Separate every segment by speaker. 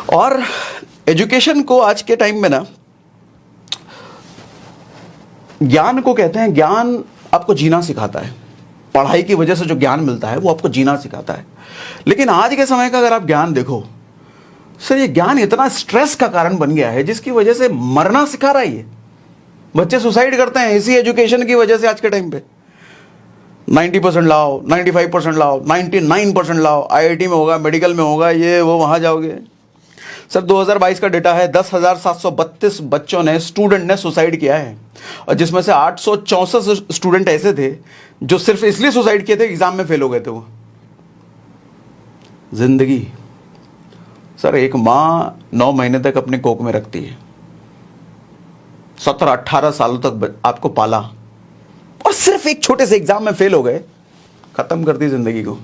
Speaker 1: और एजुकेशन को आज के टाइम में ना, ज्ञान को कहते हैं, ज्ञान आपको जीना सिखाता है। पढ़ाई की वजह से जो ज्ञान मिलता है वो आपको जीना सिखाता है। लेकिन आज के समय का अगर आप ज्ञान देखो सर, ये ज्ञान इतना स्ट्रेस का कारण बन गया है जिसकी वजह से मरना सिखा रहा है। ये बच्चे सुसाइड करते हैं इसी एजुकेशन की वजह से। आज के टाइम पे 90% लाओ, 95% लाओ, 99% लाओ, IIT में होगा, मेडिकल में होगा, ये वो, वहां जाओगे। सर 2022 का डेटा है, 10,732 बच्चों ने, स्टूडेंट ने सुसाइड किया है, और जिसमें से 864 स्टूडेंट ऐसे थे जो सिर्फ इसलिए सुसाइड किए थे एग्जाम में फेल हो गए थे वो। जिंदगी सर, एक माँ 9 महीने तक अपने कोख में रखती है, 17-18 सालों तक आपको पाला, और सिर्फ एक छोटे से एग्जाम में फेल हो गए, खत्म कर दी जिंदगी को।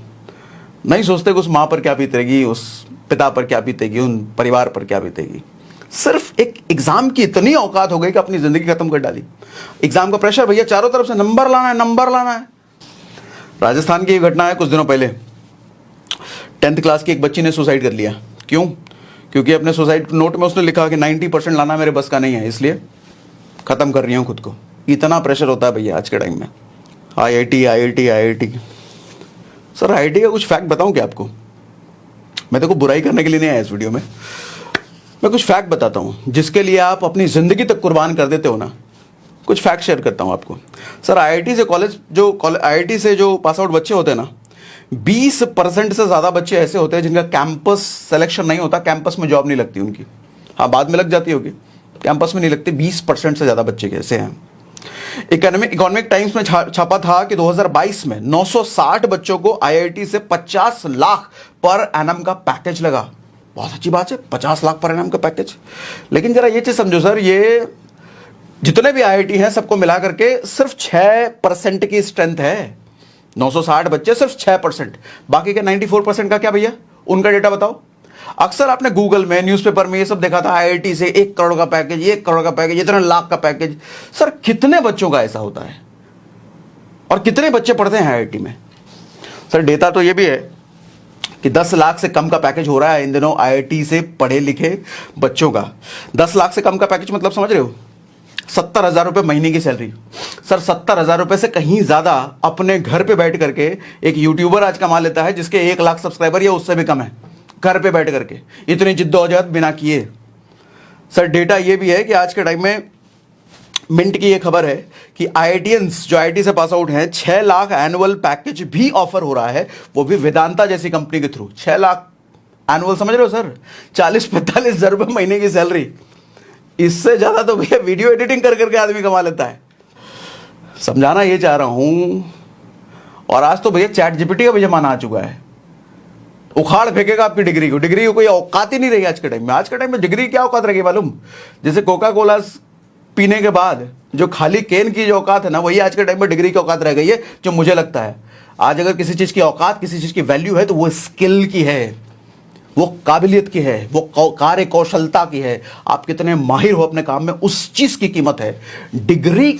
Speaker 1: नहीं सोचते कि उस माँ पर क्या बीतेगी, उस पिता पर क्या बीतेगी, उन परिवार पर क्या बीतेगी। सिर्फ एक एग्जाम की इतनी औकात हो गई कि अपनी जिंदगी खत्म कर डाली। एग्जाम का प्रेशर, भैया चारों तरफ से नंबर लाना है, नंबर लाना है। राजस्थान की एक घटना है कुछ दिनों पहले, 10th क्लास की एक बच्ची ने सुसाइड कर लिया। क्यों? क्योंकि अपने सुसाइड नोट में उसने लिखा कि 90% लाना मेरे बस का नहीं है, इसलिए खत्म कर रही हूं खुद को। इतना प्रेशर होता है भैया आज के टाइम में। IIT सर, IIT का कुछ फैक्ट बताऊं क्या आपको? मैं देखो बुराई करने के लिए नहीं आया इस वीडियो में, मैं कुछ फैक्ट बताता हूं जिसके लिए आप अपनी जिंदगी तक कुर्बान कर देते हो ना। कुछ फैक्ट शेयर करता हूं आपको। सर IIT से जो पास आउट बच्चे होते हैं ना, 20% से ज्यादा बच्चे ऐसे होते हैं जिनका कैंपस सिलेक्शन नहीं होता, कैंपस में जॉब नहीं लगती उनकी। हाँ, बाद में लग जाती होगी, कैंपस में नहीं लगती। 20% से ज्यादा बच्चे कैसे हैं। इकोनॉमिक टाइम्स में छापा था कि 2022 में 960 बच्चों को IIT से 50 लाख पर एनम का पैकेज लगा। बहुत अच्छी बात है, 50 लाख पर एनम का पैकेज। लेकिन जरा ये चीज समझो सर, ये जितने भी IIT हैं सबको मिला करके सिर्फ 6% की स्ट्रेंथ है। 960 बच्चे, सिर्फ 6%। बाकी के 94% का क्या भैया, उनका डेटा बताओ। अक्सर आपने गूगल में, न्यूज़पेपर में ये सब देखा था, IIT से 1 करोड़ का पैकेज, 1 करोड़ का पैकेज, इतने लाख का पैकेज। सर कितने बच्चों का ऐसा होता है और कितने बच्चे पढ़ते हैं IIT में? सर डेटा तो ये भी है कि 10 लाख से कम का पैकेज हो रहा है इन दिनों IIT से पढ़े लिखे बच्चों का। 10 लाख से कम का पैकेज मतलब समझ रहे हो? 70,000 रुपये महीने की सैलरी। सर 70,000 रुपये से कहीं ज्यादा अपने घर पे बैठ करके एक यूट्यूबर आज कमा लेता है जिसके 1 लाख सब्सक्राइबर या उससे भी कम है, घर पे बैठ करके, इतनी जिद्दोजहद बिना किए। सर डेटा ये भी है कि आज के टाइम में मिंट की ये खबर है कि IITians जो IIT से पास आउट हैं, 6 लाख एनुअल पैकेज भी ऑफर हो रहा है, वो भी वेदांता जैसी कंपनी के थ्रू। 6 लाख एनुअल, समझ रहे हो सर? 40-45 हजार रुपये महीने की सैलरी। इससे ज्यादा तो भैया वीडियो एडिटिंग कर करके आदमी कमा लेता है। समझाना ये चाह रहा हूं। और आज तो भैया ChatGPT का भी जमाना आ चुका है, उखाड़ फेंकेगा आपकी डिग्री को। डिग्री को कोई औकात ही नहीं रही आज के टाइम में। आज के टाइम में डिग्री क्या औकात रहेगी मालूम? जैसे कोका कोला पीने के बाद जो खाली केन की जो औकात है ना, वही आज के टाइम में डिग्री की औकात रह गई है। जो मुझे लगता है आज अगर किसी चीज की औकात, किसी चीज की वैल्यू है तो वो स्किल की है, वो काबिलियत की है, वो कार्य कौशलता की है। आप कितने माहिर हो अपने काम में, उस चीज की कीमत है। डिग्री